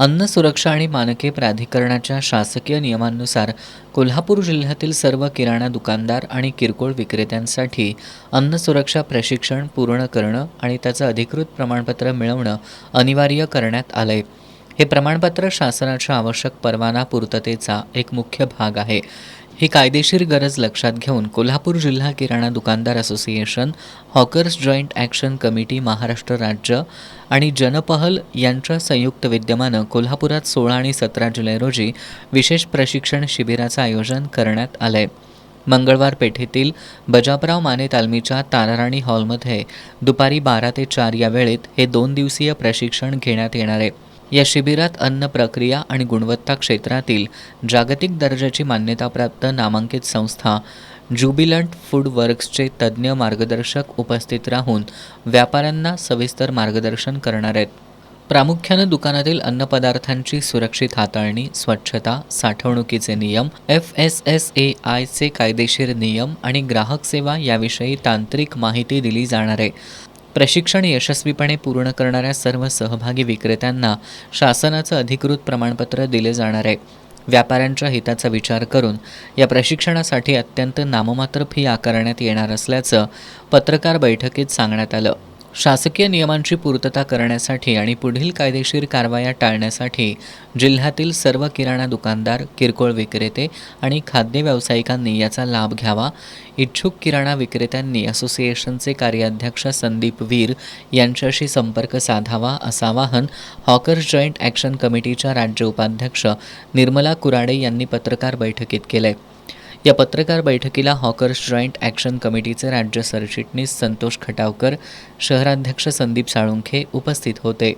अन्न सुरक्षा आणि मानके प्राधिकरणाच्या शासकीय नियमांनुसार कोल्हापूर जिल्ह्यातील सर्व किराणा दुकानदार आणि किरकोळ विक्रेत्यांसाठी अन्न सुरक्षा प्रशिक्षण पूर्ण करणं आणि त्याचं अधिकृत प्रमाणपत्र मिळवणं अनिवार्य करण्यात आलंय. हे प्रमाणपत्र शासनाच्या आवश्यक परवाना पूर्ततेचा एक मुख्य भाग आहे. ही कायदेशीर गरज लक्षात घेऊन कोल्हापूर जिल्हा किराणा दुकानदार association, hawkers joint action committee Maharashtra राज्य आणि जनपहल यांच्या संयुक्त विद्यमानं कोल्हापुरात 16 आणि 17 जुलै रोजी विशेष प्रशिक्षण शिबिराचं आयोजन करण्यात आलं आहे. मंगळवार पेठेतील बजापराव माने तालमीच्या ताराराणी हॉलमध्ये दुपारी 12 ते 4 या वेळेत हे 2 दिवसीय प्रशिक्षण घेण्यात येणार आहे. या शिबिरात अन्न प्रक्रिया आणि गुणवत्ता क्षेत्रातील जागतिक दर्जाची मान्यताप्राप्त नामांकित संस्था ज्युबिलंट फूड वर्क्सचे तज्ज्ञ मार्गदर्शक उपस्थित राहून व्यापाऱ्यांना सविस्तर मार्गदर्शन करणार आहेत. प्रामुख्यानं दुकानातील अन्नपदार्थांची सुरक्षित हाताळणी, स्वच्छता, साठवणुकीचे नियम, FSSAIचे कायदेशीर नियम आणि ग्राहक सेवा याविषयी तांत्रिक माहिती दिली जाणार आहे. प्रशिक्षण यशस्वीपणे पूर्ण करणाऱ्या सर्व सहभागी विक्रेत्यांना शासनाचं अधिकृत प्रमाणपत्र दिले जाणार आहे. व्यापाऱ्यांच्या हिताचा विचार करून या प्रशिक्षणासाठी अत्यंत नाममात्र फी आकारण्यात येणार असल्याचं पत्रकार बैठकीत सांगण्यात आलं. शासकीय नियमांची पूर्तता करण्यासाठी आणि पुढील कायदेशीर कारवाया टाळण्यासाठी जिल्ह्यातील सर्व किराणा दुकानदार, किरकोळ विक्रेते आणि खाद्य व्यावसायिकांनी याचा लाभ घ्यावा. इच्छुक किराणा विक्रेत्यांनी असोसिएशनचे कार्याध्यक्ष संदीप वीर यांच्याशी संपर्क साधावा असं आवाहन हॉकर्स जॉईंट ॲक्शन कमिटीच्या राज्य उपाध्यक्ष निर्मला कुराडे यांनी पत्रकार बैठकीत केलंय. या पत्रकार बैठकीला हॉकर्स जॉईंट ॲक्शन कमिटीचे राज्य सरचिटणीस संतोष खटावकर, शहराध्यक्ष संदीप साळुंखे उपस्थित होते.